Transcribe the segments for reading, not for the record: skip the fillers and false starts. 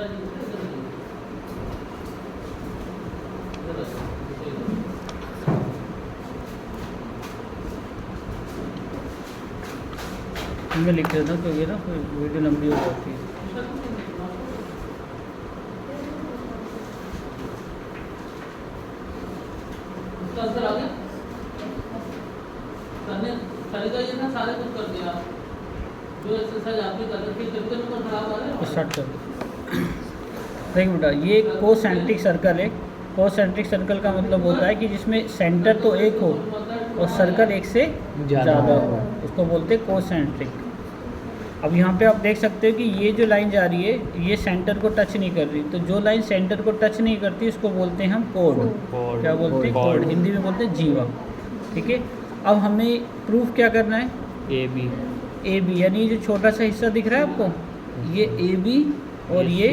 मैं लिख देता हूँ क्योंकि ना वीडियो लंबी हो जाती है। सारे कुछ कर दिया जो एक्सरसाइज आपने कर रखी है, कभी कभी खराब आ रहा है। स्टार्ट कर देख बेटा, ये कोसेंट्रिक सर्कल है। कोसेंट्रिक सर्कल का मतलब होता है कि जिसमें सेंटर तो एक हो और सर्कल एक से ज़्यादा हो, उसको बोलते हैं कोसेंट्रिक। अब यहाँ पे आप देख सकते हो कि ये जो लाइन जा रही है ये सेंटर को टच नहीं कर रही, तो जो लाइन सेंटर को टच नहीं करती उसको बोलते हैं हम कोड। क्या बोलते हैं? कोड। हिंदी में बोलते हैं जीवा। ठीक है, अब हमें प्रूफ क्या करना है? ए बी यानी ये जो छोटा सा हिस्सा दिख रहा है आपको, ये ए बी और ये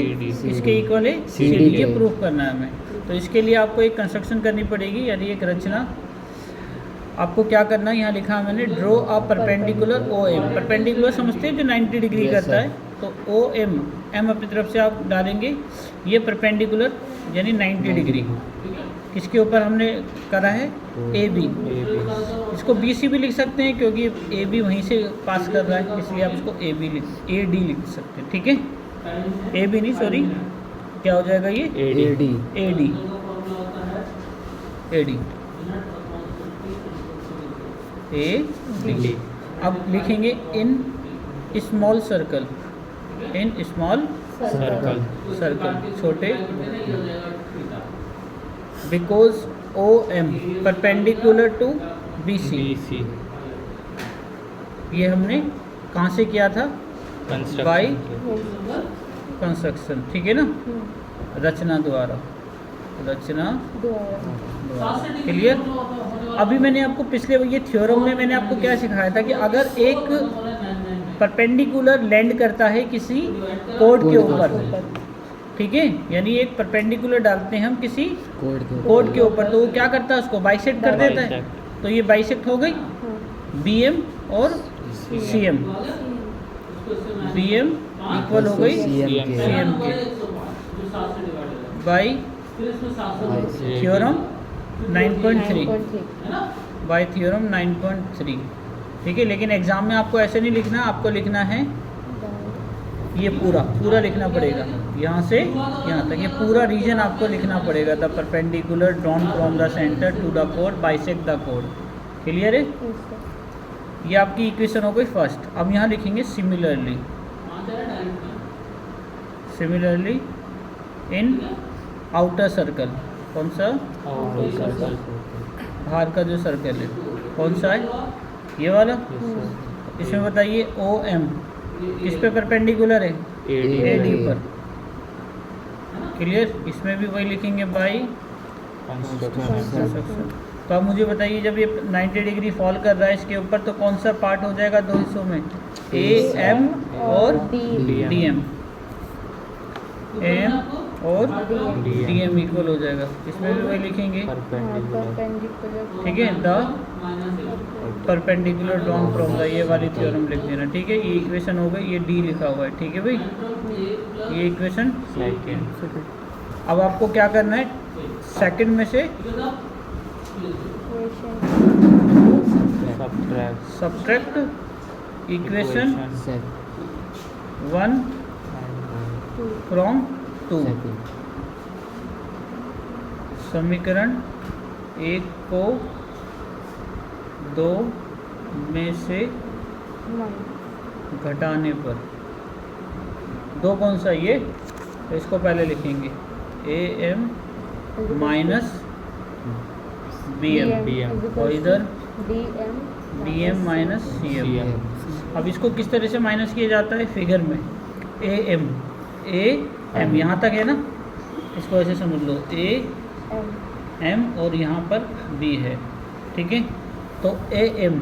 इसके इक्वल है सी डी, ये प्रूफ करना है हमें। तो इसके लिए आपको एक कंस्ट्रक्शन करनी पड़ेगी, यानी एक रचना। आपको क्या करना है, यहाँ लिखा है मैंने, draw a perpendicular O M. Perpendicular समझते हैं जो 90 डिग्री करता है, तो ओ एम अपनी तरफ से आप डालेंगे। ये परपेंडिकुलर यानी 90 डिग्री किसके ऊपर हमने करा है? A B. इसको बी सी भी लिख सकते हैं क्योंकि ए बी वहीं से पास कर रहा है, इसलिए आप इसको ए डी लिख सकते हैं। ठीक है, ए बी नहीं, सॉरी, क्या हो जाएगा ये? A D. अब लिखेंगे इन स्मॉल सर्कल, छोटे, because O M perpendicular to B C. ये हमने कहाँ से किया था? By construction. ठीक है ना, रचना द्वारा। क्लियर? अभी मैंने आपको पिछले ये थ्योरम में मैंने आपको क्या सिखाया था कि अगर एक परपेंडिकुलर लैंड करता है किसी कोड के ऊपर, ठीक है, यानी एक परपेंडिकुलर डालते हैं हम किसी कोड के ऊपर, तो वो क्या करता है? उसको बाइसेक्ट कर देता है। तो ये बाइसेक्ट हो गई BM और CM। BM इक्वल हो गई CM के बाई थ्योरम 9.3 बाई थ्योरम 9.3। ठीक है, लेकिन एग्जाम में आपको ऐसे नहीं लिखना, आपको लिखना है ये पूरा लिखना पड़ेगा, यहाँ से यहाँ तक ये पूरा रीजन आपको लिखना पड़ेगा। The perpendicular drawn from the centre to the code bisect the code. Clear है? ये आपकी इक्वेशन हो गई फर्स्ट। अब यहाँ लिखेंगे सिमिलरली इन आउटर सर्कल। कौन सा? बाहर का जो सर्कल है कौन सा है? ये वाला। इसमें बताइए OM किस पे परपेंडिकुलर है? AD पर। क्लियर? इसमें भी वही लिखेंगे बाई कंस्ट्रक्शन। तो अब मुझे बताइए, जब ये 90 डिग्री फॉल कर रहा है इसके ऊपर, तो कौन सा पार्ट हो जाएगा दो हिस्सों में? AM और DM। AM और DM इक्वल हो जाएगा। इसमें भी वही लिखेंगे, ठीक है, the perpendicular drawn from the, ये वाली थ्योरम लिख देना। ठीक है, ये इक्वेशन हो गई, ये D लिखा हुआ है। ठीक है भाई, ये इक्वेशन सेकंड। अब आपको क्या करना है? सेकंड में से सब्ट्रैक्ट इक्वेशन 1 फ्रॉम 2। समीकरण 1 को 2 में से घटाने पर 2 कौन सा? ये, तो इसको पहले लिखेंगे AM माइनस BM और इधर DM माइनस CM। अब इसको किस तरह से माइनस किया जाता है? फिगर में AM यहाँ तक है ना, इसको ऐसे समझ लो AM और यहाँ पर B है। ठीक है, तो AM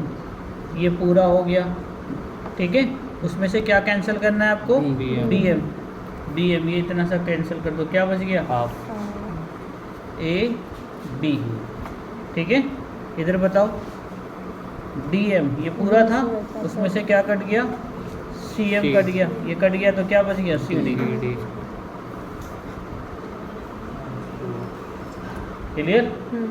ये पूरा हो गया। ठीक है, उसमें से क्या कैंसिल करना है आपको? BM ये इतना सा कैंसिल कर दो, क्या बच गया? Half AB। ठीक है, इधर बताओ DM ये पूरा था, उसमें से क्या कट गया? CM कट गया। ये कट गया तो क्या बच गया? CD। क्लियर? हम्म।